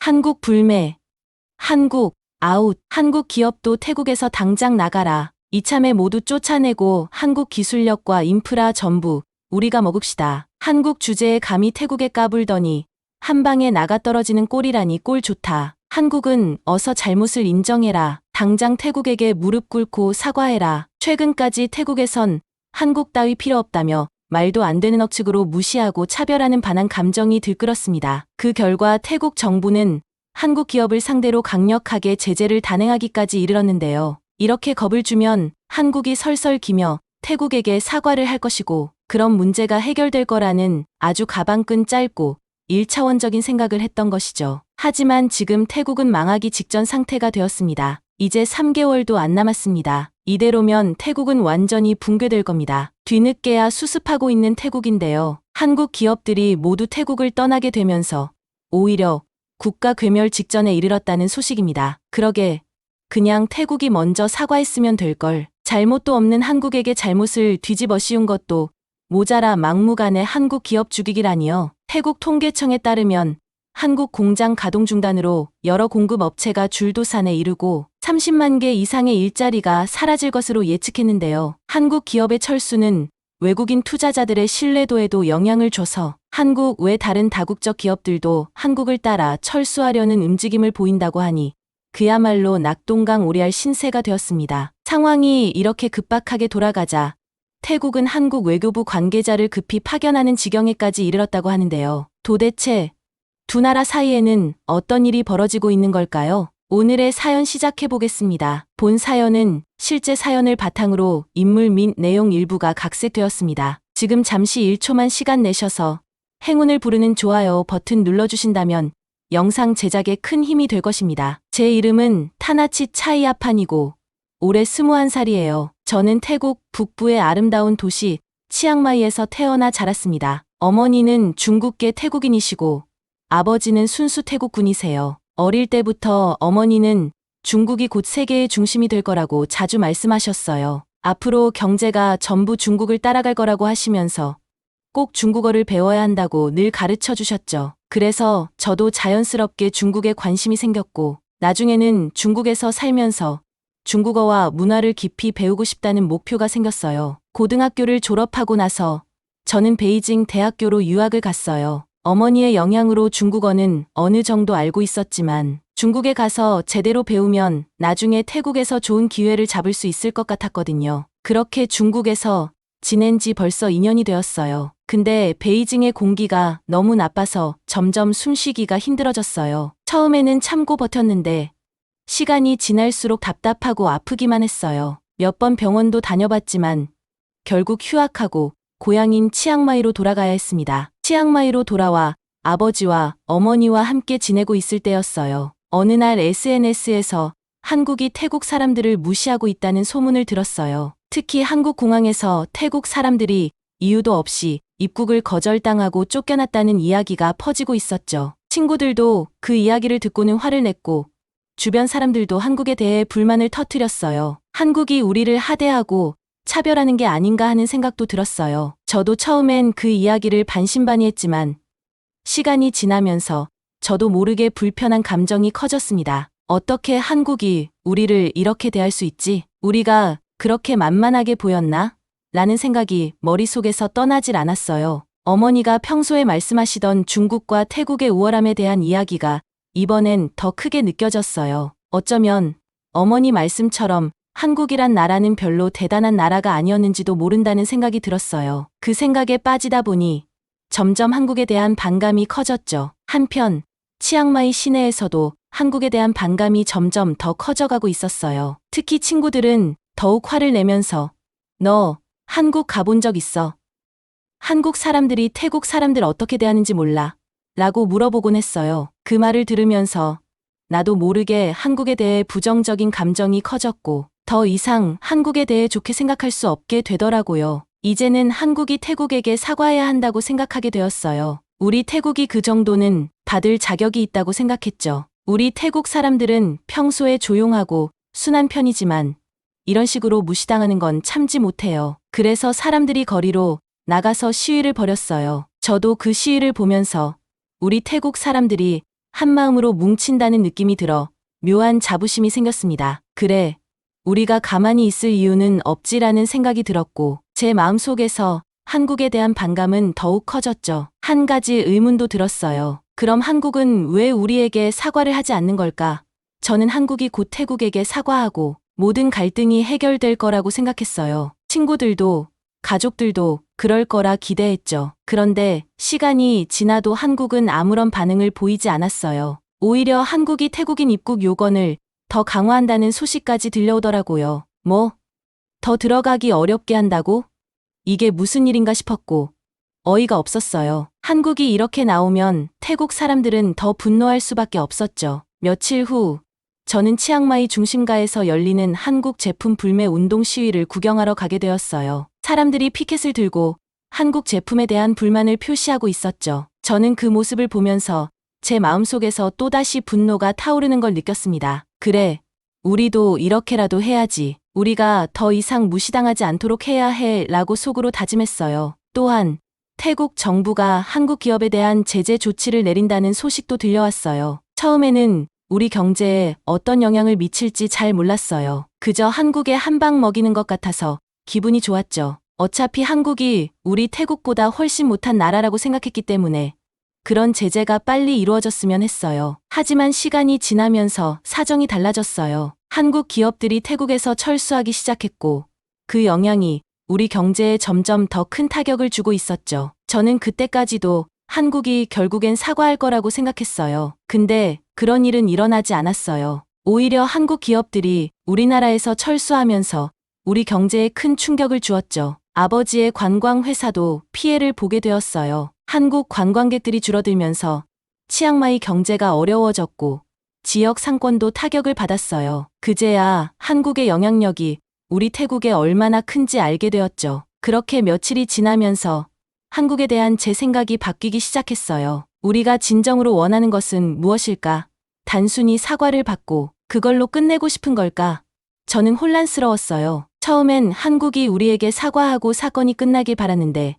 한국 불매. 한국 아웃. 한국 기업도 태국에서 당장 나가라. 이참에 모두 쫓아내고 한국 기술력과 인프라 전부 우리가 먹읍시다. 한국 주제에 감히 태국에 까불더니 한 방에 나가 떨어지는 꼴이라니 꼴 좋다. 한국은 어서 잘못을 인정해라. 당장 태국에게 무릎 꿇고 사과해라. 최근까지 태국에선 한국 따위 필요 없다며 말도 안 되는 억측으로 무시하고 차별하는 반한 감정이 들끓었습니다. 그 결과 태국 정부는 한국 기업을 상대로 강력하게 제재를 단행하기까지 이르렀는데요. 이렇게 겁을 주면 한국이 설설 기며 태국에게 사과를 할 것이고 그런 문제가 해결될 거라는 아주 가방끈 짧고 1차원적인 생각을 했던 것이죠. 하지만 지금 태국은 망하기 직전 상태가 되었습니다. 이제 3개월도 안 남았습니다. 이대로면 태국은 완전히 붕괴될 겁니다. 뒤늦게야 수습하고 있는 태국인데요. 한국 기업들이 모두 태국을 떠나게 되면서 오히려 국가 괴멸 직전에 이르렀다는 소식입니다. 그러게 그냥 태국이 먼저 사과했으면 될 걸. 잘못도 없는 한국에게 잘못을 뒤집어 씌운 것도 모자라 막무가내 한국 기업 죽이기라니요. 태국 통계청에 따르면 한국 공장 가동 중단으로 여러 공급업체가 줄도산에 이르고 30만 개 이상의 일자리가 사라질 것으로 예측했는데요. 한국 기업의 철수는 외국인 투자자들의 신뢰도에도 영향을 줘서 한국 외 다른 다국적 기업들도 한국을 따라 철수하려는 움직임을 보인다고 하니 그야말로 낙동강 오리알 신세가 되었습니다. 상황이 이렇게 급박하게 돌아가자 태국은 한국 외교부 관계자를 급히 파견하는 지경에까지 이르렀다고 하는데요. 도대체 두 나라 사이에는 어떤 일이 벌어지고 있는 걸까요? 오늘의 사연 시작해 보겠습니다. 본 사연은 실제 사연을 바탕으로 인물 및 내용 일부가 각색되었습니다. 지금 잠시 1초만 시간 내셔서 행운을 부르는 좋아요 버튼 눌러주신다면 영상 제작에 큰 힘이 될 것입니다. 제 이름은 타나치 차이아판이고 올해 21살이에요. 저는 태국 북부의 아름다운 도시 치앙마이에서 태어나 자랐습니다. 어머니는 중국계 태국인이시고 아버지는 순수 태국군이세요. 어릴 때부터 어머니는 중국이 곧 세계의 중심이 될 거라고 자주 말씀하셨어요. 앞으로 경제가 전부 중국을 따라갈 거라고 하시면서 꼭 중국어를 배워야 한다고 늘 가르쳐 주셨죠. 그래서 저도 자연스럽게 중국에 관심이 생겼고 나중에는 중국에서 살면서 중국어와 문화를 깊이 배우고 싶다는 목표가 생겼어요. 고등학교를 졸업하고 나서 저는 베이징 대학교로 유학을 갔어요. 어머니의 영향으로 중국어는 어느 정도 알고 있었지만 중국에 가서 제대로 배우면 나중에 태국에서 좋은 기회를 잡을 수 있을 것 같았거든요. 그렇게 중국에서 지낸 지 벌써 2년이 되었어요. 근데 베이징의 공기가 너무 나빠서 점점 숨쉬기가 힘들어졌어요. 처음에는 참고 버텼는데 시간이 지날수록 답답하고 아프기만 했어요. 몇 번 병원도 다녀봤지만 결국 휴학하고 고향인 치앙마이로 돌아가야 했습니다. 치앙마이로 돌아와 아버지와 어머니와 함께 지내고 있을 때였어요. 어느 날 SNS에서 한국이 태국 사람들을 무시하고 있다는 소문을 들었어요. 특히 한국 공항에서 태국 사람들이 이유도 없이 입국을 거절당하고 쫓겨났다는 이야기가 퍼지고 있었죠. 친구들도 그 이야기를 듣고는 화를 냈고 주변 사람들도 한국에 대해 불만을 터뜨렸어요. 한국이 우리를 하대하고 차별하는 게 아닌가 하는 생각도 들었어요. 저도 처음엔 그 이야기를 반신반의했지만 시간이 지나면서 저도 모르게 불편한 감정이 커졌습니다. 어떻게 한국이 우리를 이렇게 대할 수 있지? 우리가 그렇게 만만하게 보였나? 라는 생각이 머릿속에서 떠나질 않았어요. 어머니가 평소에 말씀하시던 중국과 태국의 우월함에 대한 이야기가 이번엔 더 크게 느껴졌어요. 어쩌면 어머니 말씀처럼 한국이란 나라는 별로 대단한 나라가 아니었는지도 모른다는 생각이 들었어요. 그 생각에 빠지다 보니 점점 한국에 대한 반감이 커졌죠. 한편 치앙마이 시내에서도 한국에 대한 반감이 점점 더 커져가고 있었어요. 특히 친구들은 더욱 화를 내면서 너 한국 가본 적 있어? 한국 사람들이 태국 사람들 어떻게 대하는지 몰라? 라고 물어보곤 했어요. 그 말을 들으면서 나도 모르게 한국에 대해 부정적인 감정이 커졌고 더 이상 한국에 대해 좋게 생각할 수 없게 되더라고요. 이제는 한국이 태국에게 사과해야 한다고 생각하게 되었어요. 우리 태국이 그 정도는 받을 자격이 있다고 생각했죠. 우리 태국 사람들은 평소에 조용하고 순한 편이지만 이런 식으로 무시당하는 건 참지 못해요. 그래서 사람들이 거리로 나가서 시위를 벌였어요. 저도 그 시위를 보면서 우리 태국 사람들이 한마음으로 뭉친다는 느낌이 들어 묘한 자부심이 생겼습니다. 그래, 우리가 가만히 있을 이유는 없지라는 생각이 들었고 제 마음속에서 한국에 대한 반감은 더욱 커졌죠. 한 가지 의문도 들었어요. 그럼 한국은 왜 우리에게 사과를 하지 않는 걸까? 저는 한국이 곧 태국에게 사과하고 모든 갈등이 해결될 거라고 생각했어요. 친구들도 가족들도 그럴 거라 기대했죠. 그런데 시간이 지나도 한국은 아무런 반응을 보이지 않았어요. 오히려 한국이 태국인 입국 요건을 더 강화한다는 소식까지 들려오더라고요. 뭐? 더 들어가기 어렵게 한다고? 이게 무슨 일인가 싶었고 어이가 없었어요. 한국이 이렇게 나오면 태국 사람들은 더 분노할 수밖에 없었죠. 며칠 후 저는 치앙마이 중심가에서 열리는 한국 제품 불매 운동 시위를 구경하러 가게 되었어요. 사람들이 피켓을 들고 한국 제품에 대한 불만을 표시하고 있었죠. 저는 그 모습을 보면서 제 마음속에서 또다시 분노가 타오르는 걸 느꼈습니다. 그래, 우리도 이렇게라도 해야지. 우리가 더 이상 무시당하지 않도록 해야 해 라고 속으로 다짐했어요. 또한 태국 정부가 한국 기업에 대한 제재 조치를 내린다는 소식도 들려왔어요. 처음에는 우리 경제에 어떤 영향을 미칠지 잘 몰랐어요. 그저 한국에 한 방 먹이는 것 같아서 기분이 좋았죠. 어차피 한국이 우리 태국보다 훨씬 못한 나라라고 생각했기 때문에 그런 제재가 빨리 이루어졌으면 했어요. 하지만 시간이 지나면서 사정이 달라졌어요. 한국 기업들이 태국에서 철수하기 시작했고 그 영향이 우리 경제에 점점 더 큰 타격을 주고 있었죠. 저는 그때까지도 한국이 결국엔 사과할 거라고 생각했어요. 근데 그런 일은 일어나지 않았어요. 오히려 한국 기업들이 우리나라에서 철수하면서 우리 경제에 큰 충격을 주었죠. 아버지의 관광회사도 피해를 보게 되었어요. 한국 관광객들이 줄어들면서 치앙마이 경제가 어려워졌고 지역 상권도 타격을 받았어요. 그제야 한국의 영향력이 우리 태국에 얼마나 큰지 알게 되었죠. 그렇게 며칠이 지나면서 한국에 대한 제 생각이 바뀌기 시작했어요. 우리가 진정으로 원하는 것은 무엇일까? 단순히 사과를 받고 그걸로 끝내고 싶은 걸까? 저는 혼란스러웠어요. 처음엔 한국이 우리에게 사과하고 사건이 끝나길 바랐는데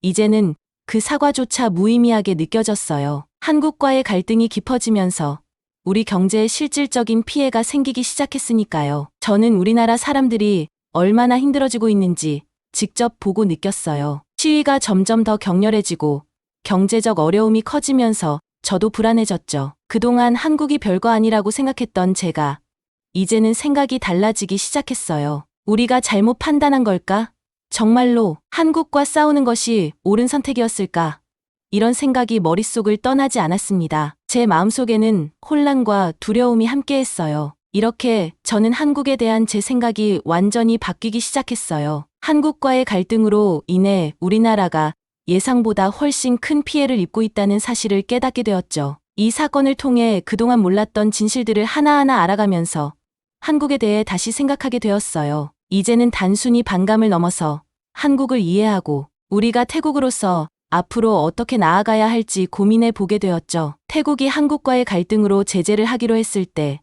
이제는 그 사과조차 무의미하게 느껴졌어요. 한국과의 갈등이 깊어지면서 우리 경제에 실질적인 피해가 생기기 시작했으니까요. 저는 우리나라 사람들이 얼마나 힘들어지고 있는지 직접 보고 느꼈어요. 시위가 점점 더 격렬해지고 경제적 어려움이 커지면서 저도 불안해졌죠. 그동안 한국이 별거 아니라고 생각했던 제가 이제는 생각이 달라지기 시작했어요. 우리가 잘못 판단한 걸까? 정말로 한국과 싸우는 것이 옳은 선택이었을까? 이런 생각이 머릿속을 떠나지 않았습니다. 제 마음속에는 혼란과 두려움이 함께했어요. 이렇게 저는 한국에 대한 제 생각이 완전히 바뀌기 시작했어요. 한국과의 갈등으로 인해 우리나라가 예상보다 훨씬 큰 피해를 입고 있다는 사실을 깨닫게 되었죠. 이 사건을 통해 그동안 몰랐던 진실들을 하나하나 알아가면서 한국에 대해 다시 생각하게 되었어요. 이제는 단순히 반감을 넘어서 한국을 이해하고 우리가 태국으로서 앞으로 어떻게 나아가야 할지 고민해 보게 되었죠. 태국이 한국과의 갈등으로 제재를 하기로 했을 때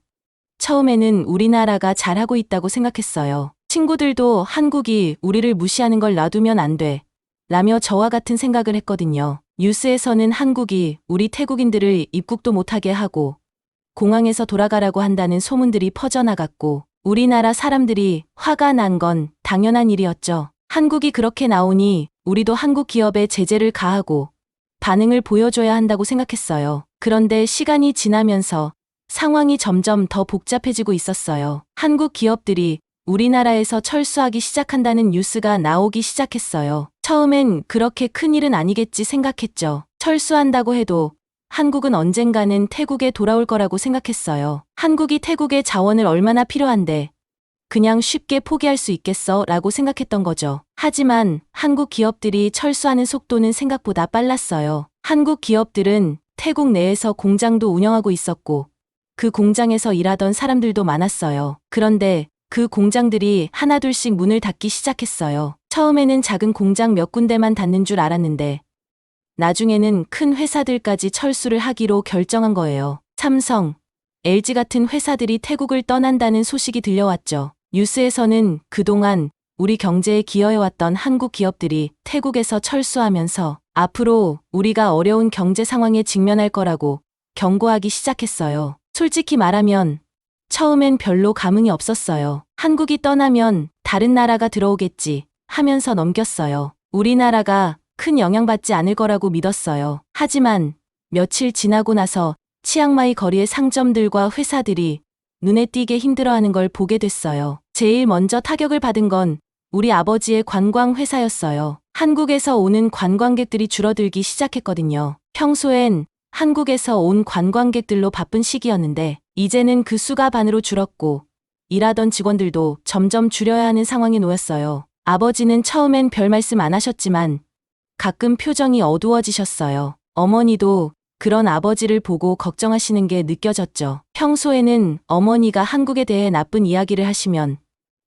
처음에는 우리나라가 잘하고 있다고 생각했어요. 친구들도 한국이 우리를 무시하는 걸 놔두면 안 돼 라며 저와 같은 생각을 했거든요. 뉴스에서는 한국이 우리 태국인들을 입국도 못하게 하고 공항에서 돌아가라고 한다는 소문들이 퍼져나갔고 우리나라 사람들이 화가 난 건 당연한 일이었죠. 한국이 그렇게 나오니 우리도 한국 기업에 제재를 가하고 반응을 보여줘야 한다고 생각했어요. 그런데 시간이 지나면서 상황이 점점 더 복잡해지고 있었어요. 한국 기업들이 우리나라에서 철수하기 시작한다는 뉴스가 나오기 시작했어요. 처음엔 그렇게 큰 일은 아니겠지 생각했죠. 철수한다고 해도 한국은 언젠가는 태국에 돌아올 거라고 생각했어요. 한국이 태국의 자원을 얼마나 필요한데 그냥 쉽게 포기할 수 있겠어? 라고 생각했던 거죠. 하지만 한국 기업들이 철수하는 속도는 생각보다 빨랐어요. 한국 기업들은 태국 내에서 공장도 운영하고 있었고 그 공장에서 일하던 사람들도 많았어요. 그런데 그 공장들이 하나둘씩 문을 닫기 시작했어요. 처음에는 작은 공장 몇 군데만 닫는 줄 알았는데 나중에는 큰 회사들까지 철수를 하기로 결정한 거예요. 삼성, LG 같은 회사들이 태국을 떠난다는 소식이 들려왔죠. 뉴스에서는 그동안 우리 경제에 기여해왔던 한국 기업들이 태국에서 철수하면서 앞으로 우리가 어려운 경제 상황에 직면할 거라고 경고하기 시작했어요. 솔직히 말하면 처음엔 별로 감흥이 없었어요. 한국이 떠나면 다른 나라가 들어오겠지 하면서 넘겼어요. 우리나라가 큰 영향받지 않을 거라고 믿었어요. 하지만 며칠 지나고 나서 치앙마이 거리의 상점들과 회사들이 눈에 띄게 힘들어하는 걸 보게 됐어요. 제일 먼저 타격을 받은 건 우리 아버지의 관광 회사였어요. 한국에서 오는 관광객들이 줄어들기 시작했거든요. 평소엔 한국에서 온 관광객들로 바쁜 시기였는데 이제는 그 수가 반으로 줄었고 일하던 직원들도 점점 줄여야 하는 상황에 놓였어요. 아버지는 처음엔 별 말씀 안 하셨지만 가끔 표정이 어두워지셨어요. 어머니도 그런 아버지를 보고 걱정하시는 게 느껴졌죠. 평소에는 어머니가 한국에 대해 나쁜 이야기를 하시면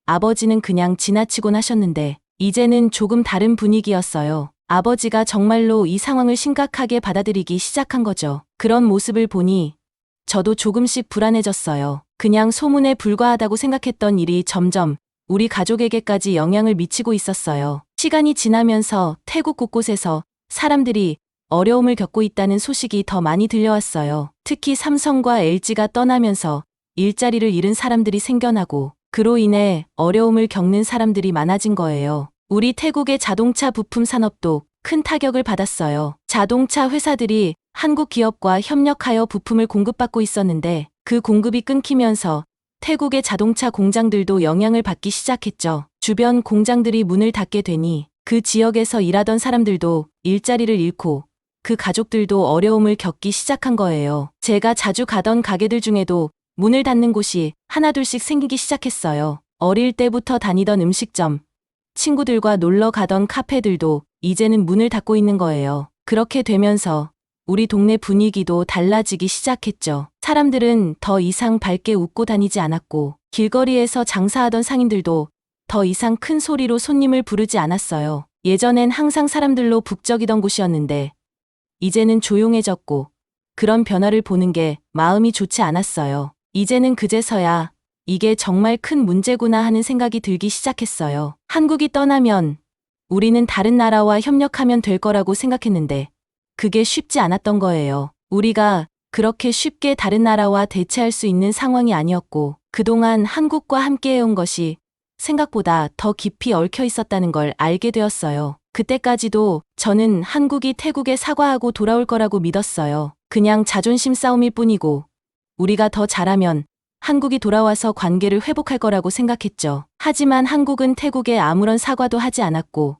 아버지는 그냥 지나치곤 하셨는데 이제는 조금 다른 분위기였어요. 아버지가 정말로 이 상황을 심각하게 받아들이기 시작한 거죠. 그런 모습을 보니 저도 조금씩 불안해졌어요. 그냥 소문에 불과하다고 생각했던 일이 점점 우리 가족에게까지 영향을 미치고 있었어요. 시간이 지나면서 태국 곳곳에서 사람들이 어려움을 겪고 있다는 소식이 더 많이 들려왔어요. 특히 삼성과 LG가 떠나면서 일자리를 잃은 사람들이 생겨나고 그로 인해 어려움을 겪는 사람들이 많아진 거예요. 우리 태국의 자동차 부품 산업도 큰 타격을 받았어요. 자동차 회사들이 한국 기업과 협력하여 부품을 공급받고 있었는데 그 공급이 끊기면서 태국의 자동차 공장들도 영향을 받기 시작했죠. 주변 공장들이 문을 닫게 되니 그 지역에서 일하던 사람들도 일자리를 잃고 그 가족들도 어려움을 겪기 시작한 거예요. 제가 자주 가던 가게들 중에도 문을 닫는 곳이 하나둘씩 생기기 시작했어요. 어릴 때부터 다니던 음식점, 친구들과 놀러 가던 카페들도 이제는 문을 닫고 있는 거예요. 그렇게 되면서 우리 동네 분위기도 달라지기 시작했죠. 사람들은 더 이상 밝게 웃고 다니지 않았고 길거리에서 장사하던 상인들도 더 이상 큰 소리로 손님을 부르지 않았어요. 예전엔 항상 사람들로 북적이던 곳이었는데 이제는 조용해졌고 그런 변화를 보는 게 마음이 좋지 않았어요. 이제는 그제서야 이게 정말 큰 문제구나 하는 생각이 들기 시작했어요. 한국이 떠나면 우리는 다른 나라와 협력하면 될 거라고 생각했는데 그게 쉽지 않았던 거예요. 우리가 그렇게 쉽게 다른 나라와 대체할 수 있는 상황이 아니었고 그동안 한국과 함께해온 것이 생각보다 더 깊이 얽혀 있었다는 걸 알게 되었어요. 그때까지도 저는 한국이 태국에 사과하고 돌아올 거라고 믿었어요. 그냥 자존심 싸움일 뿐이고 우리가 더 잘하면 한국이 돌아와서 관계를 회복할 거라고 생각했죠. 하지만 한국은 태국에 아무런 사과도 하지 않았고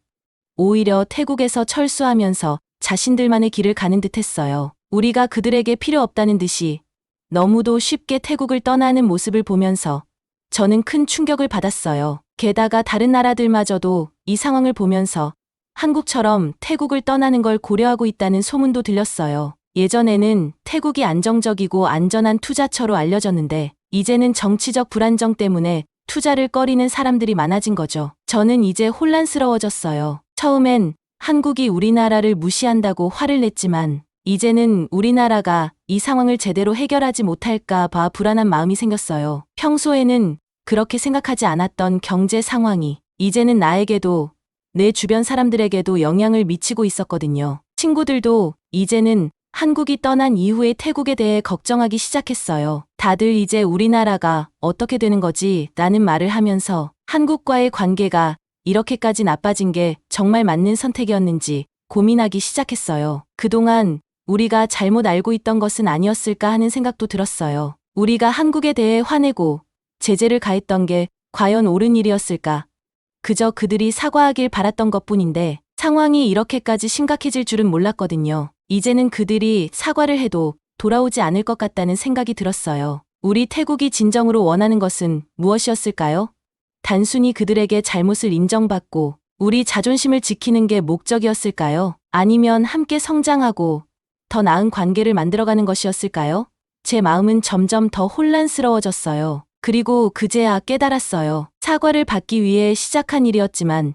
오히려 태국에서 철수하면서 자신들만의 길을 가는 듯 했어요. 우리가 그들에게 필요 없다는 듯이 너무도 쉽게 태국을 떠나는 모습을 보면서 저는 큰 충격을 받았어요. 게다가 다른 나라들마저도 이 상황을 보면서 한국처럼 태국을 떠나는 걸 고려하고 있다는 소문도 들렸어요. 예전에는 태국이 안정적이고 안전한 투자처로 알려졌는데 이제는 정치적 불안정 때문에 투자를 꺼리는 사람들이 많아진 거죠. 저는 이제 혼란스러워졌어요. 처음엔 한국이 우리나라를 무시한다고 화를 냈지만 이제는 우리나라가 이 상황을 제대로 해결하지 못할까 봐 불안한 마음이 생겼어요. 평소에는 그렇게 생각하지 않았던 경제 상황이 이제는 나에게도 내 주변 사람들에게도 영향을 미치고 있었거든요. 친구들도 이제는 한국이 떠난 이후에 태국에 대해 걱정하기 시작했어요. 다들 이제 우리나라가 어떻게 되는 거지? 라는 말을 하면서 한국과의 관계가 이렇게까지 나빠진 게 정말 맞는 선택이었는지 고민하기 시작했어요. 그동안 우리가 잘못 알고 있던 것은 아니었을까 하는 생각도 들었어요. 우리가 한국에 대해 화내고 제재를 가했던 게 과연 옳은 일이었을까? 그저 그들이 사과하길 바랐던 것뿐인데 상황이 이렇게까지 심각해질 줄은 몰랐거든요. 이제는 그들이 사과를 해도 돌아오지 않을 것 같다는 생각이 들었어요. 우리 태국이 진정으로 원하는 것은 무엇이었을까요? 단순히 그들에게 잘못을 인정받고 우리 자존심을 지키는 게 목적이었을까요? 아니면 함께 성장하고 더 나은 관계를 만들어가는 것이었을까요? 제 마음은 점점 더 혼란스러워졌어요. 그리고 그제야 깨달았어요. 사과를 받기 위해 시작한 일이었지만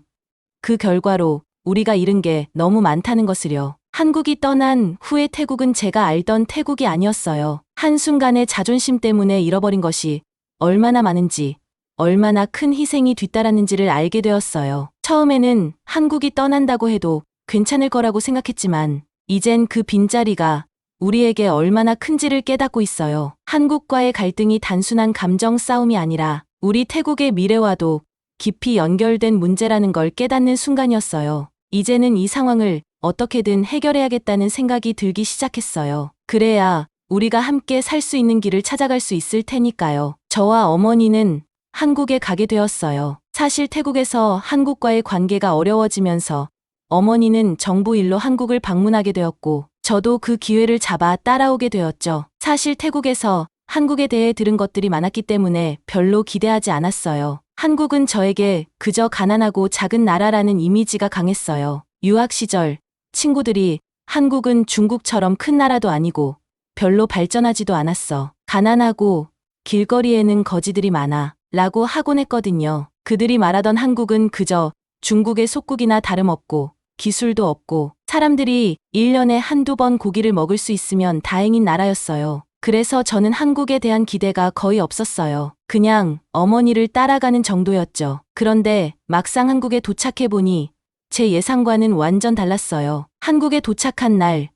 그 결과로 우리가 잃은 게 너무 많다는 것을요. 한국이 떠난 후에 태국은 제가 알던 태국이 아니었어요. 한순간의 자존심 때문에 잃어버린 것이 얼마나 많은지, 얼마나 큰 희생이 뒤따랐는지를 알게 되었어요. 처음에는 한국이 떠난다고 해도 괜찮을 거라고 생각했지만 이젠 그 빈자리가 우리에게 얼마나 큰지를 깨닫고 있어요. 한국과의 갈등이 단순한 감정 싸움이 아니라 우리 태국의 미래와도 깊이 연결된 문제라는 걸 깨닫는 순간이었어요. 이제는 이 상황을 어떻게든 해결해야겠다는 생각이 들기 시작했어요. 그래야 우리가 함께 살 수 있는 길을 찾아갈 수 있을 테니까요. 저와 어머니는 한국에 가게 되었어요. 사실 태국에서 한국과의 관계가 어려워지면서 어머니는 정부 일로 한국을 방문하게 되었고 저도 그 기회를 잡아 따라오게 되었죠. 사실 태국에서 한국에 대해 들은 것들이 많았기 때문에 별로 기대하지 않았어요. 한국은 저에게 그저 가난하고 작은 나라라는 이미지가 강했어요. 유학 시절 친구들이 한국은 중국처럼 큰 나라도 아니고 별로 발전하지도 않았어. 가난하고 길거리에는 거지들이 많아 라고 하곤 했거든요. 그들이 말하던 한국은 그저 중국의 속국이나 다름없고 기술도 없고 사람들이 1년에 한두 번 고기를 먹을 수 있으면 다행인 나라였어요. 그래서 저는 한국에 대한 기대가 거의 없었어요. 그냥 어머니를 따라가는 정도였죠. 그런데 막상 한국에 도착해보니 제 예상과는 완전 달랐어요. 한국에 도착한 날,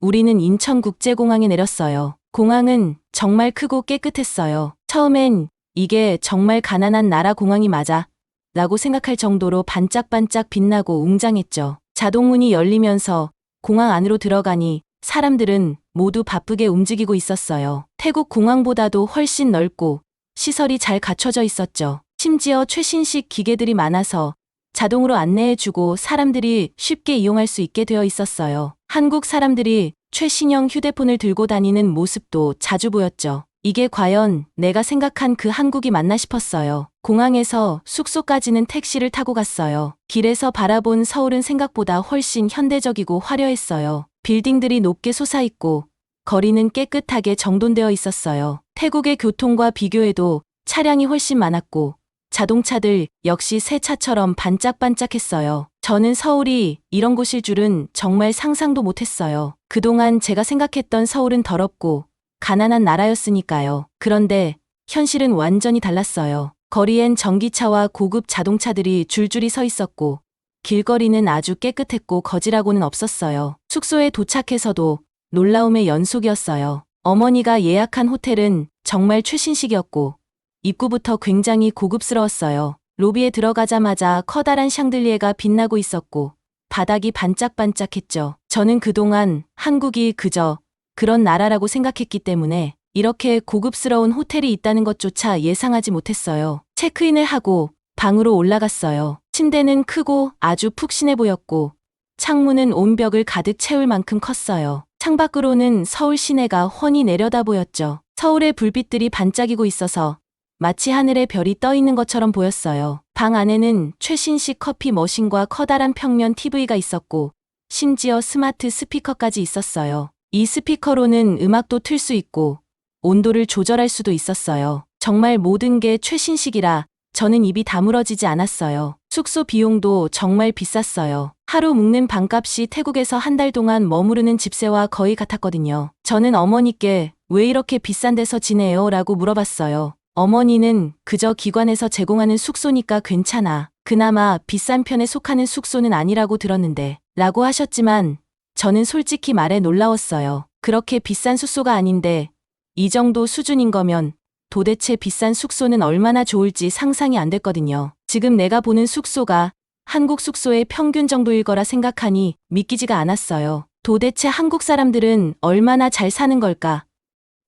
우리는 인천국제공항에 내렸어요. 공항은 정말 크고 깨끗했어요. 처음엔 이게 정말 가난한 나라 공항이 맞아? 라고 생각할 정도로 반짝반짝 빛나고 웅장했죠. 자동문이 열리면서 공항 안으로 들어가니 사람들은 모두 바쁘게 움직이고 있었어요. 태국 공항보다도 훨씬 넓고 시설이 잘 갖춰져 있었죠. 심지어 최신식 기계들이 많아서 자동으로 안내해주고 사람들이 쉽게 이용할 수 있게 되어 있었어요. 한국 사람들이 최신형 휴대폰을 들고 다니는 모습도 자주 보였죠. 이게 과연 내가 생각한 그 한국이 맞나 싶었어요. 공항에서 숙소까지는 택시를 타고 갔어요. 길에서 바라본 서울은 생각보다 훨씬 현대적이고 화려했어요. 빌딩들이 높게 솟아있고 거리는 깨끗하게 정돈되어 있었어요. 태국의 교통과 비교해도 차량이 훨씬 많았고 자동차들 역시 새 차처럼 반짝반짝했어요. 저는 서울이 이런 곳일 줄은 정말 상상도 못했어요. 그동안 제가 생각했던 서울은 더럽고 가난한 나라였으니까요. 그런데 현실은 완전히 달랐어요. 거리엔 전기차와 고급 자동차들이 줄줄이 서 있었고 길거리는 아주 깨끗했고 거지라고는 없었어요. 숙소에 도착해서도 놀라움의 연속이었어요. 어머니가 예약한 호텔은 정말 최신식이었고 입구부터 굉장히 고급스러웠어요. 로비에 들어가자마자 커다란 샹들리에가 빛나고 있었고 바닥이 반짝반짝했죠. 저는 그동안 한국이 그저 그런 나라라고 생각했기 때문에 이렇게 고급스러운 호텔이 있다는 것조차 예상하지 못했어요. 체크인을 하고 방으로 올라갔어요. 침대는 크고 아주 푹신해 보였고 창문은 온 벽을 가득 채울 만큼 컸어요. 창밖으로는 서울 시내가 훤히 내려다 보였죠. 서울의 불빛들이 반짝이고 있어서 마치 하늘에 별이 떠 있는 것처럼 보였어요. 방 안에는 최신식 커피 머신과 커다란 평면 TV가 있었고 심지어 스마트 스피커까지 있었어요. 이 스피커로는 음악도 틀 수 있고 온도를 조절할 수도 있었어요. 정말 모든 게 최신식이라 저는 입이 다물어지지 않았어요. 숙소 비용도 정말 비쌌어요. 하루 묵는 방값이 태국에서 한 달 동안 머무르는 집세와 거의 같았거든요. 저는 어머니께 왜 이렇게 비싼 데서 지내요? 라고 물어봤어요. 어머니는 그저 기관에서 제공하는 숙소니까 괜찮아. 그나마 비싼 편에 속하는 숙소는 아니라고 들었는데 라고 하셨지만 저는 솔직히 말해 놀라웠어요. 그렇게 비싼 숙소가 아닌데 이 정도 수준인 거면 도대체 비싼 숙소는 얼마나 좋을지 상상이 안 됐거든요. 지금 내가 보는 숙소가 한국 숙소의 평균 정도일 거라 생각하니 믿기지가 않았어요. 도대체 한국 사람들은 얼마나 잘 사는 걸까?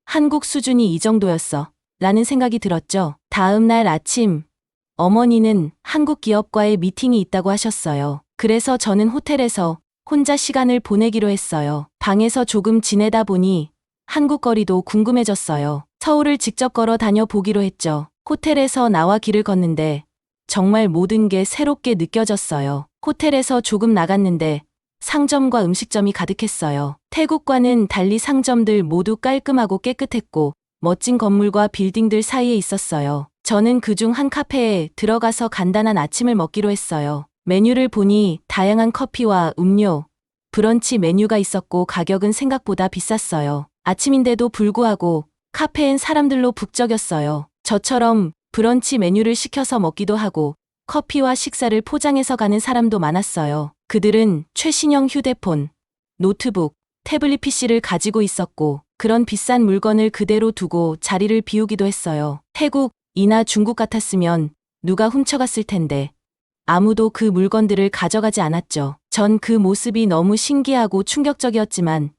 한국 수준이 이 정도였어. 라는 생각이 들었죠. 다음 날 아침, 어머니는 한국 기업과의 미팅이 있다고 하셨어요. 그래서 저는 호텔에서 혼자 시간을 보내기로 했어요. 방에서 조금 지내다 보니 한국 거리도 궁금해졌어요. 서울을 직접 걸어 다녀보기로 했죠. 호텔에서 나와 길을 걷는데 정말 모든 게 새롭게 느껴졌어요. 호텔에서 조금 나갔는데 상점과 음식점이 가득했어요. 태국과는 달리 상점들 모두 깔끔하고 깨끗했고 멋진 건물과 빌딩들 사이에 있었어요. 저는 그중 한 카페에 들어가서 간단한 아침을 먹기로 했어요. 메뉴를 보니 다양한 커피와 음료, 브런치 메뉴가 있었고 가격은 생각보다 비쌌어요. 아침인데도 불구하고 카페엔 사람들로 북적였어요. 저처럼 브런치 메뉴를 시켜서 먹기도 하고 커피와 식사를 포장해서 가는 사람도 많았어요. 그들은 최신형 휴대폰, 노트북, 태블릿 PC를 가지고 있었고 그런 비싼 물건을 그대로 두고 자리를 비우기도 했어요. 태국이나 중국 같았으면 누가 훔쳐갔을 텐데 아무도 그 물건들을 가져가지 않았죠. 전 그 모습이 너무 신기하고 충격적이었지만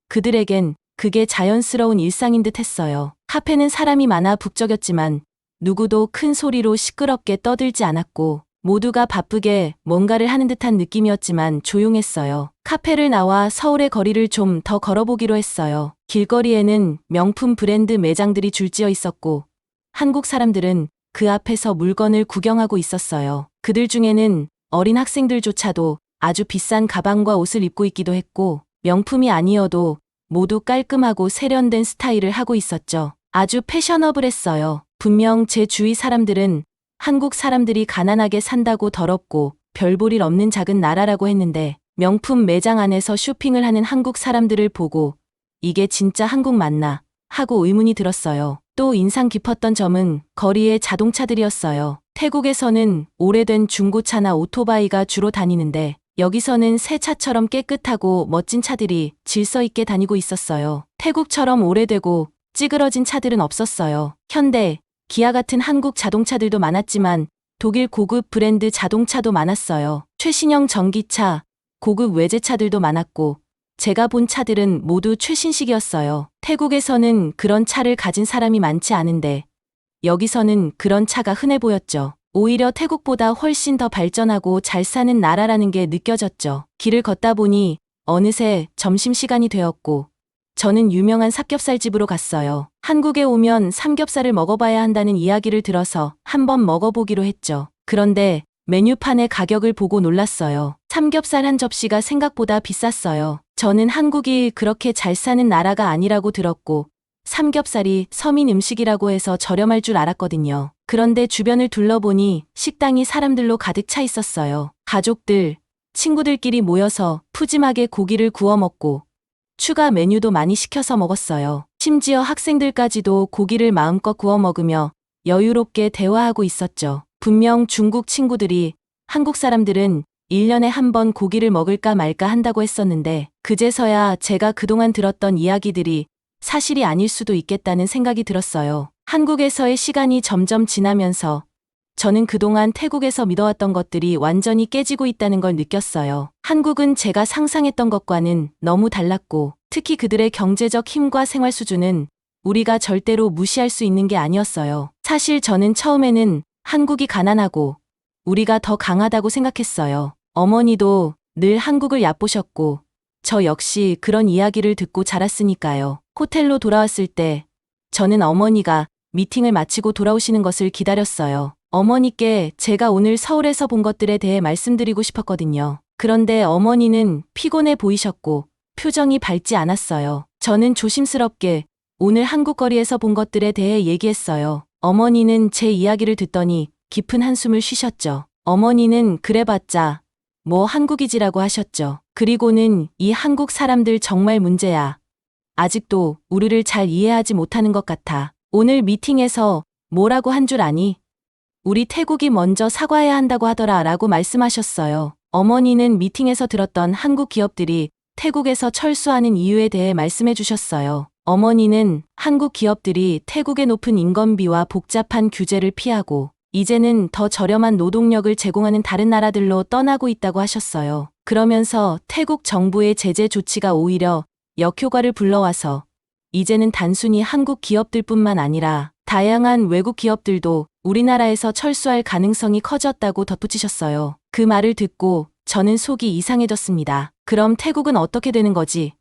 그들에겐 그게 자연스러운 일상인 듯 했어요. 카페는 사람이 많아 북적였지만 누구도 큰 소리로 시끄럽게 떠들지 않았고 모두가 바쁘게 뭔가를 하는 듯한 느낌이었지만 조용했어요. 카페를 나와 서울의 거리를 좀 더 걸어보기로 했어요. 길거리에는 명품 브랜드 매장들이 줄지어 있었고 한국 사람들은 그 앞에서 물건을 구경하고 있었어요. 그들 중에는 어린 학생들조차도 아주 비싼 가방과 옷을 입고 있기도 했고 명품이 아니어도 모두 깔끔하고 세련된 스타일을 하고 있었죠. 아주 패셔너블했어요. 분명 제 주위 사람들은 한국 사람들이 가난하게 산다고 더럽고 별 볼 일 없는 작은 나라라고 했는데 명품 매장 안에서 쇼핑을 하는 한국 사람들을 보고 이게 진짜 한국 맞나 하고 의문이 들었어요. 또 인상 깊었던 점은 거리의 자동차들이었어요. 태국에서는 오래된 중고차나 오토바이가 주로 다니는데 여기서는 새 차처럼 깨끗하고 멋진 차들이 질서 있게 다니고 있었어요. 태국처럼 오래되고 찌그러진 차들은 없었어요. 현대, 기아 같은 한국 자동차들도 많았지만 독일 고급 브랜드 자동차도 많았어요. 최신형 전기차, 고급 외제차들도 많았고 제가 본 차들은 모두 최신식이었어요. 태국에서는 그런 차를 가진 사람이 많지 않은데 여기서는 그런 차가 흔해 보였죠. 오히려 태국보다 훨씬 더 발전하고 잘 사는 나라라는 게 느껴졌죠. 길을 걷다 보니 어느새 점심시간이 되었고 저는 유명한 삼겹살집으로 갔어요. 한국에 오면 삼겹살을 먹어봐야 한다는 이야기를 들어서 한번 먹어보기로 했죠. 그런데 메뉴판의 가격을 보고 놀랐어요. 삼겹살 한 접시가 생각보다 비쌌어요. 저는 한국이 그렇게 잘 사는 나라가 아니라고 들었고 삼겹살이 서민 음식이라고 해서 저렴할 줄 알았거든요. 그런데 주변을 둘러보니 식당이 사람들로 가득 차 있었어요. 가족들, 친구들끼리 모여서 푸짐하게 고기를 구워 먹고 추가 메뉴도 많이 시켜서 먹었어요. 심지어 학생들까지도 고기를 마음껏 구워 먹으며 여유롭게 대화하고 있었죠. 분명 중국 친구들이 한국 사람들은 1년에 한 번 고기를 먹을까 말까 한다고 했었는데 그제서야 제가 그동안 들었던 이야기들이 사실이 아닐 수도 있겠다는 생각이 들었어요. 한국에서의 시간이 점점 지나면서 저는 그동안 태국에서 믿어왔던 것들이 완전히 깨지고 있다는 걸 느꼈어요. 한국은 제가 상상했던 것과는 너무 달랐고 특히 그들의 경제적 힘과 생활 수준은 우리가 절대로 무시할 수 있는 게 아니었어요. 사실 저는 처음에는 한국이 가난하고 우리가 더 강하다고 생각했어요. 어머니도 늘 한국을 얕보셨고 저 역시 그런 이야기를 듣고 자랐으니까요. 호텔로 돌아왔을 때 저는 어머니가 미팅을 마치고 돌아오시는 것을 기다렸어요. 어머니께 제가 오늘 서울에서 본 것들에 대해 말씀드리고 싶었거든요. 그런데 어머니는 피곤해 보이셨고 표정이 밝지 않았어요. 저는 조심스럽게 오늘 한국 거리에서 본 것들에 대해 얘기했어요. 어머니는 제 이야기를 듣더니 깊은 한숨을 쉬셨죠. 어머니는 그래봤자 뭐 한국이지라고 하셨죠. 그리고는 이 한국 사람들 정말 문제야. 아직도 우리를 잘 이해하지 못하는 것 같아. 오늘 미팅에서 뭐라고 한 줄 아니? 우리 태국이 먼저 사과해야 한다고 하더라 라고 말씀하셨어요. 어머니는 미팅에서 들었던 한국 기업들이 태국에서 철수하는 이유에 대해 말씀해 주셨어요. 어머니는 한국 기업들이 태국의 높은 인건비와 복잡한 규제를 피하고 이제는 더 저렴한 노동력을 제공하는 다른 나라들로 떠나고 있다고 하셨어요. 그러면서 태국 정부의 제재 조치가 오히려 역효과를 불러와서 이제는 단순히 한국 기업들뿐만 아니라 다양한 외국 기업들도 우리나라에서 철수할 가능성이 커졌다고 덧붙이셨어요. 그 말을 듣고 저는 속이 이상해졌습니다. 그럼 태국은 어떻게 되는 거지?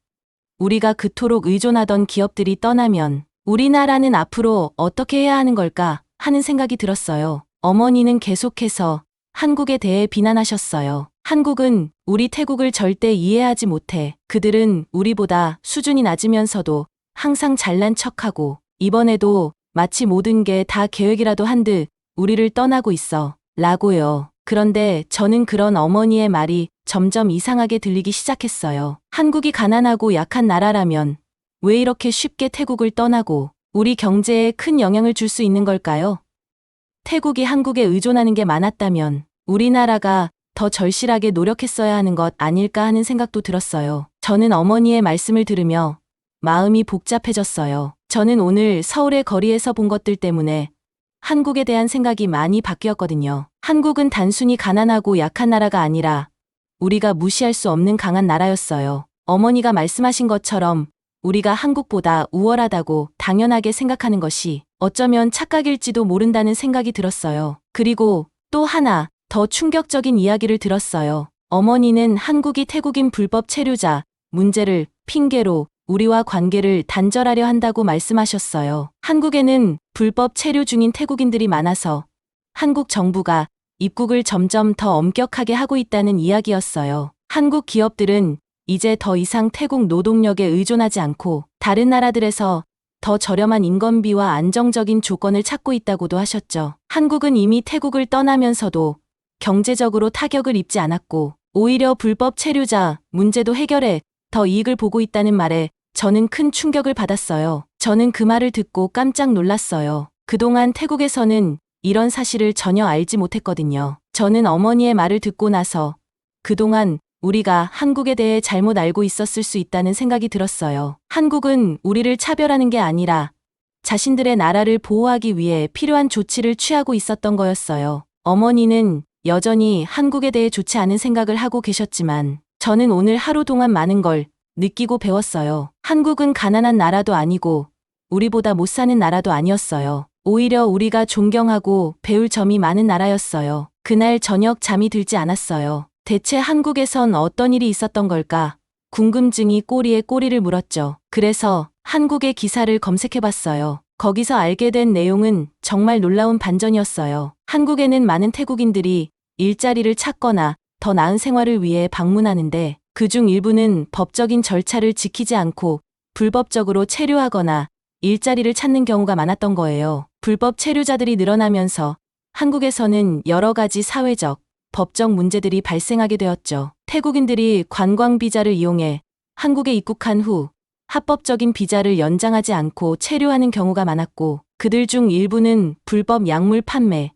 우리가 그토록 의존하던 기업들이 떠나면 우리나라는 앞으로 어떻게 해야 하는 걸까 하는 생각이 들었어요. 어머니는 계속해서 한국에 대해 비난하셨어요. 한국은 우리 태국을 절대 이해하지 못해. 그들은 우리보다 수준이 낮으면서도 항상 잘난 척하고 이번에도 마치 모든 게 다 계획이라도 한 듯 우리를 떠나고 있어. 라고요. 그런데 저는 그런 어머니의 말이 점점 이상하게 들리기 시작했어요. 한국이 가난하고 약한 나라라면 왜 이렇게 쉽게 태국을 떠나고 우리 경제에 큰 영향을 줄 수 있는 걸까요? 태국이 한국에 의존하는 게 많았다면 우리나라가 더 절실하게 노력했어야 하는 것 아닐까 하는 생각도 들었어요. 저는 어머니의 말씀을 들으며 마음이 복잡해졌어요. 저는 오늘 서울의 거리에서 본 것들 때문에 한국에 대한 생각이 많이 바뀌었거든요. 한국은 단순히 가난하고 약한 나라가 아니라 우리가 무시할 수 없는 강한 나라였어요. 어머니가 말씀하신 것처럼 우리가 한국보다 우월하다고 당연하게 생각하는 것이 어쩌면 착각일지도 모른다는 생각이 들었어요. 그리고 또 하나 더 충격적인 이야기를 들었어요. 어머니는 한국이 태국인 불법 체류자 문제를 핑계로 우리와 관계를 단절하려 한다고 말씀하셨어요. 한국에는 불법 체류 중인 태국인들이 많아서 한국 정부가 입국을 점점 더 엄격하게 하고 있다는 이야기였어요. 한국 기업들은 이제 더 이상 태국 노동력에 의존하지 않고 다른 나라들에서 더 저렴한 인건비와 안정적인 조건을 찾고 있다고도 하셨죠. 한국은 이미 태국을 떠나면서도 경제적으로 타격을 입지 않았고 오히려 불법 체류자 문제도 해결해 더 이익을 보고 있다는 말에 저는 큰 충격을 받았어요. 저는 그 말을 듣고 깜짝 놀랐어요. 그동안 태국에서는 이런 사실을 전혀 알지 못했거든요. 저는 어머니의 말을 듣고 나서 그동안 우리가 한국에 대해 잘못 알고 있었을 수 있다는 생각이 들었어요. 한국은 우리를 차별하는 게 아니라 자신들의 나라를 보호하기 위해 필요한 조치를 취하고 있었던 거였어요. 어머니는 여전히 한국에 대해 좋지 않은 생각을 하고 계셨지만 저는 오늘 하루 동안 많은 걸 느끼고 배웠어요. 한국은 가난한 나라도 아니고 우리보다 못 사는 나라도 아니었어요. 오히려 우리가 존경하고 배울 점이 많은 나라였어요. 그날 저녁 잠이 들지 않았어요. 대체 한국에선 어떤 일이 있었던 걸까? 궁금증이 꼬리에 꼬리를 물었죠. 그래서 한국의 기사를 검색해봤어요. 거기서 알게 된 내용은 정말 놀라운 반전이었어요. 한국에는 많은 태국인들이 일자리를 찾거나 더 나은 생활을 위해 방문하는데 그중 일부는 법적인 절차를 지키지 않고 불법적으로 체류하거나 일자리를 찾는 경우가 많았던 거예요. 불법 체류자들이 늘어나면서 한국에서는 여러 가지 사회적, 법적 문제들이 발생하게 되었죠. 태국인들이 관광 비자를 이용해 한국에 입국한 후 합법적인 비자를 연장하지 않고 체류하는 경우가 많았고 그들 중 일부는 불법 약물 판매,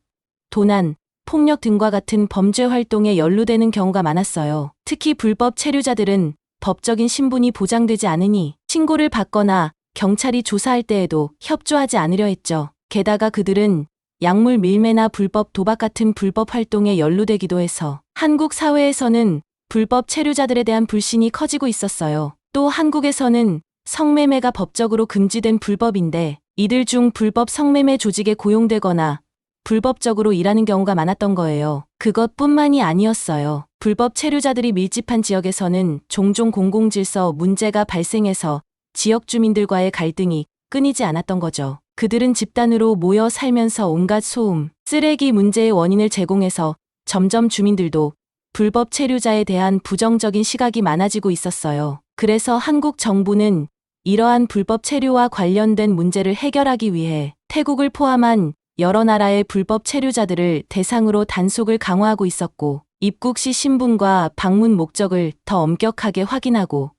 도난, 폭력 등과 같은 범죄 활동에 연루되는 경우가 많았어요. 특히 불법 체류자들은 법적인 신분이 보장되지 않으니 신고를 받거나 경찰이 조사할 때에도 협조하지 않으려 했죠. 게다가 그들은 약물 밀매나 불법 도박 같은 불법 활동에 연루되기도 해서 한국 사회에서는 불법 체류자들에 대한 불신이 커지고 있었어요. 또 한국에서는 성매매가 법적으로 금지된 불법인데 이들 중 불법 성매매 조직에 고용되거나 불법적으로 일하는 경우가 많았던 거예요. 그것뿐만이 아니었어요. 불법 체류자들이 밀집한 지역에서는 종종 공공질서 문제가 발생해서 지역 주민들과의 갈등이 끊이지 않았던 거죠. 그들은 집단으로 모여 살면서 온갖 소음, 쓰레기 문제의 원인을 제공해서 점점 주민들도 불법 체류자에 대한 부정적인 시각이 많아지고 있었어요. 그래서 한국 정부는 이러한 불법 체류와 관련된 문제를 해결하기 위해 태국을 포함한 여러 나라의 불법 체류자들을 대상으로 단속을 강화하고 있었고 입국 시 신분과 방문 목적을 더 엄격하게 확인하고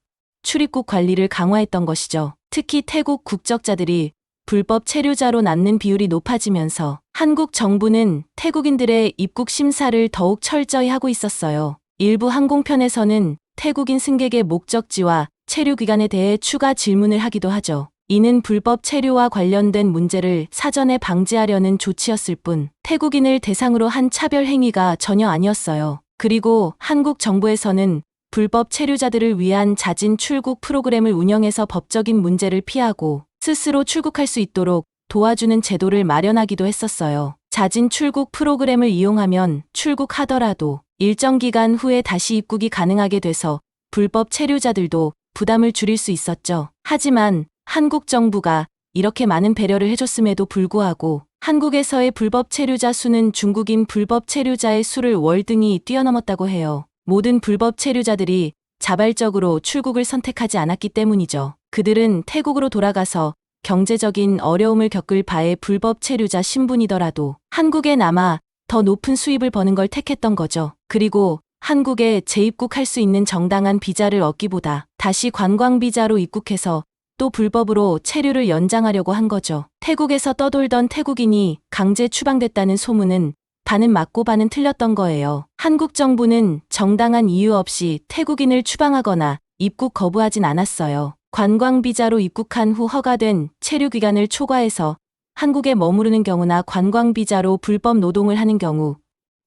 출입국 관리를 강화했던 것이죠. 특히 태국 국적자들이 불법 체류자로 남는 비율이 높아지면서 한국 정부는 태국인들의 입국 심사를 더욱 철저히 하고 있었어요. 일부 항공편에서는 태국인 승객의 목적지와 체류 기간에 대해 추가 질문을 하기도 하죠. 이는 불법 체류와 관련된 문제를 사전에 방지하려는 조치였을 뿐 태국인을 대상으로 한 차별 행위가 전혀 아니었어요. 그리고 한국 정부에서는 불법 체류자들을 위한 자진 출국 프로그램을 운영해서 법적인 문제를 피하고 스스로 출국할 수 있도록 도와주는 제도를 마련하기도 했었어요. 자진 출국 프로그램을 이용하면 출국하더라도 일정 기간 후에 다시 입국이 가능하게 돼서 불법 체류자들도 부담을 줄일 수 있었죠. 하지만 한국 정부가 이렇게 많은 배려를 해줬음에도 불구하고 한국에서의 불법 체류자 수는 중국인 불법 체류자의 수를 월등히 뛰어넘었다고 해요. 모든 불법 체류자들이 자발적으로 출국을 선택하지 않았기 때문이죠. 그들은 태국으로 돌아가서 경제적인 어려움을 겪을 바에 불법 체류자 신분이더라도 한국에 남아 더 높은 수입을 버는 걸 택했던 거죠. 그리고 한국에 재입국할 수 있는 정당한 비자를 얻기보다 다시 관광 비자로 입국해서 또 불법으로 체류를 연장하려고 한 거죠. 태국에서 떠돌던 태국인이 강제 추방됐다는 소문은 반은 맞고 반은 틀렸던 거예요. 한국 정부는 정당한 이유 없이 태국인을 추방하거나 입국 거부하진 않았어요. 관광비자로 입국한 후 허가된 체류 기간을 초과해서 한국에 머무르는 경우나 관광비자로 불법 노동을 하는 경우,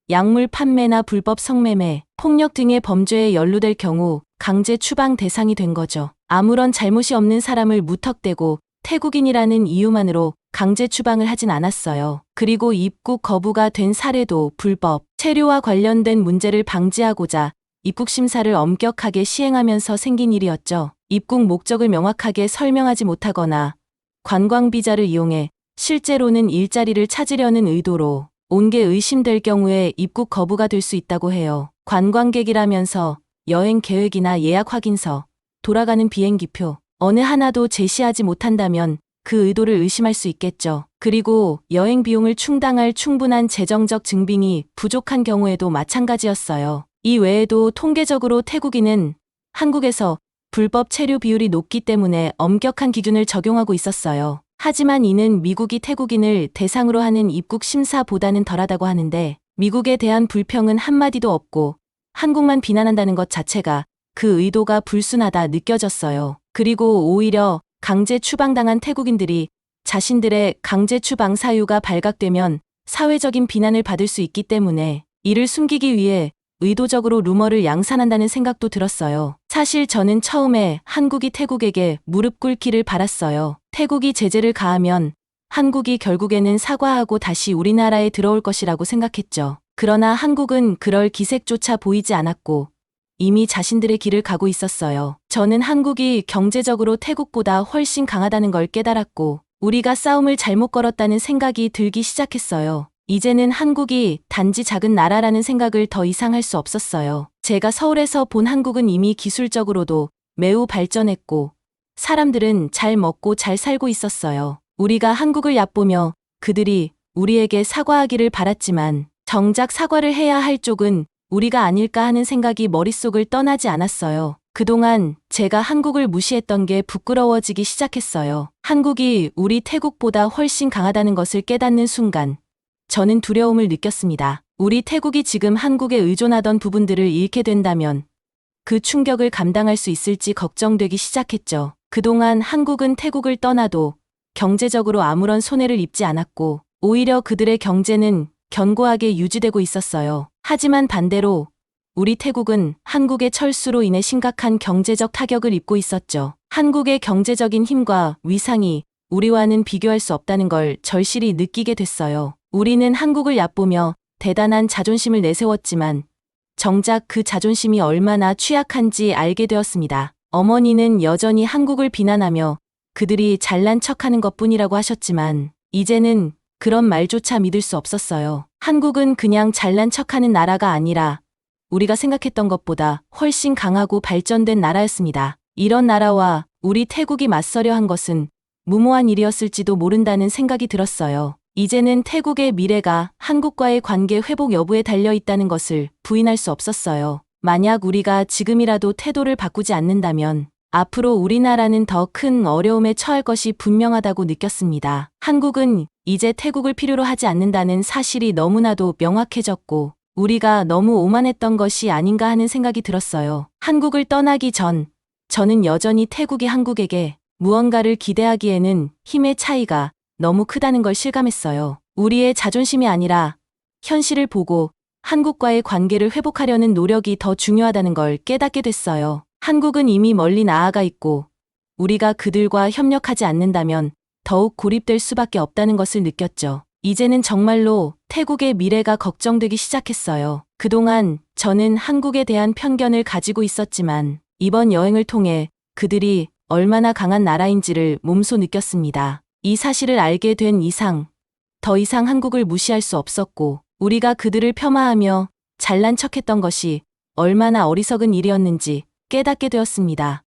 약물 판매나 불법 성매매, 폭력 등의 범죄에 연루될 경우 강제 추방 대상이 된 거죠. 아무런 잘못이 없는 사람을 무턱대고 태국인이라는 이유만으로 강제 추방을 하진 않았어요. 그리고 입국 거부가 된 사례도 불법 체류와 관련된 문제를 방지하고자 입국 심사를 엄격하게 시행하면서 생긴 일이었죠. 입국 목적을 명확하게 설명하지 못하거나 관광비자를 이용해 실제로는 일자리를 찾으려는 의도로 온 게 의심될 경우에 입국 거부가 될 수 있다고 해요. 관광객이라면서 여행 계획이나 예약 확인서, 돌아가는 비행기표 어느 하나도 제시하지 못한다면 그 의도를 의심할 수 있겠죠. 그리고 여행 비용을 충당할 충분한 재정적 증빙이 부족한 경우에도 마찬가지였어요. 이 외에도 통계적으로 태국인은 한국에서 불법 체류 비율이 높기 때문에 엄격한 기준을 적용하고 있었어요. 하지만 이는 미국이 태국인을 대상으로 하는 입국 심사보다는 덜하다고 하는데, 미국에 대한 불평은 한마디도 없고 한국만 비난한다는 것 자체가 그 의도가 불순하다 느껴졌어요. 그리고 오히려 강제 추방당한 태국인들이 자신들의 강제 추방 사유가 발각되면 사회적인 비난을 받을 수 있기 때문에 이를 숨기기 위해 의도적으로 루머를 양산한다는 생각도 들었어요. 사실 저는 처음에 한국이 태국에게 무릎 꿇기를 바랐어요. 태국이 제재를 가하면 한국이 결국에는 사과하고 다시 우리나라에 들어올 것이라고 생각했죠. 그러나 한국은 그럴 기색조차 보이지 않았고 이미 자신들의 길을 가고 있었어요. 저는 한국이 경제적으로 태국보다 훨씬 강하다는 걸 깨달았고 우리가 싸움을 잘못 걸었다는 생각이 들기 시작했어요. 이제는 한국이 단지 작은 나라라는 생각을 더 이상 할 수 없었어요. 제가 서울에서 본 한국은 이미 기술적으로도 매우 발전했고 사람들은 잘 먹고 잘 살고 있었어요. 우리가 한국을 얕보며 그들이 우리에게 사과하기를 바랐지만 정작 사과를 해야 할 쪽은 우리가 아닐까 하는 생각이 머릿속을 떠나지 않았어요. 그동안 제가 한국을 무시했던 게 부끄러워지기 시작했어요. 한국이 우리 태국보다 훨씬 강하다는 것을 깨닫는 순간 저는 두려움을 느꼈습니다. 우리 태국이 지금 한국에 의존하던 부분들을 잃게 된다면 그 충격을 감당할 수 있을지 걱정되기 시작했죠. 그동안 한국은 태국을 떠나도 경제적으로 아무런 손해를 입지 않았고 오히려 그들의 경제는 견고하게 유지되고 있었어요. 하지만 반대로 우리 태국은 한국의 철수로 인해 심각한 경제적 타격을 입고 있었죠. 한국의 경제적인 힘과 위상이 우리와는 비교할 수 없다는 걸 절실히 느끼게 됐어요. 우리는 한국을 얕보며 대단한 자존심을 내세웠지만 정작 그 자존심이 얼마나 취약한지 알게 되었습니다. 어머니는 여전히 한국을 비난하며 그들이 잘난 척하는 것뿐이라고 하셨지만 이제는 그런 말조차 믿을 수 없었어요. 한국은 그냥 잘난 척하는 나라가 아니라 우리가 생각했던 것보다 훨씬 강하고 발전된 나라였습니다. 이런 나라와 우리 태국이 맞서려 한 것은 무모한 일이었을지도 모른다는 생각이 들었어요. 이제는 태국의 미래가 한국과의 관계 회복 여부에 달려 있다는 것을 부인할 수 없었어요. 만약 우리가 지금이라도 태도를 바꾸지 않는다면 앞으로 우리나라는 더 큰 어려움에 처할 것이 분명하다고 느꼈습니다. 한국은 이제 태국을 필요로 하지 않는다는 사실이 너무나도 명확해졌고 우리가 너무 오만했던 것이 아닌가 하는 생각이 들었어요. 한국을 떠나기 전 저는 여전히 태국이 한국에게 무언가를 기대하기에는 힘의 차이가 너무 크다는 걸 실감했어요. 우리의 자존심이 아니라 현실을 보고 한국과의 관계를 회복하려는 노력이 더 중요하다는 걸 깨닫게 됐어요. 한국은 이미 멀리 나아가 있고 우리가 그들과 협력하지 않는다면 더욱 고립될 수밖에 없다는 것을 느꼈죠. 이제는 정말로 태국의 미래가 걱정되기 시작했어요. 그동안 저는 한국에 대한 편견을 가지고 있었지만 이번 여행을 통해 그들이 얼마나 강한 나라인지를 몸소 느꼈습니다. 이 사실을 알게 된 이상 더 이상 한국을 무시할 수 없었고 우리가 그들을 폄하하며 잘난 척했던 것이 얼마나 어리석은 일이었는지 깨닫게 되었습니다.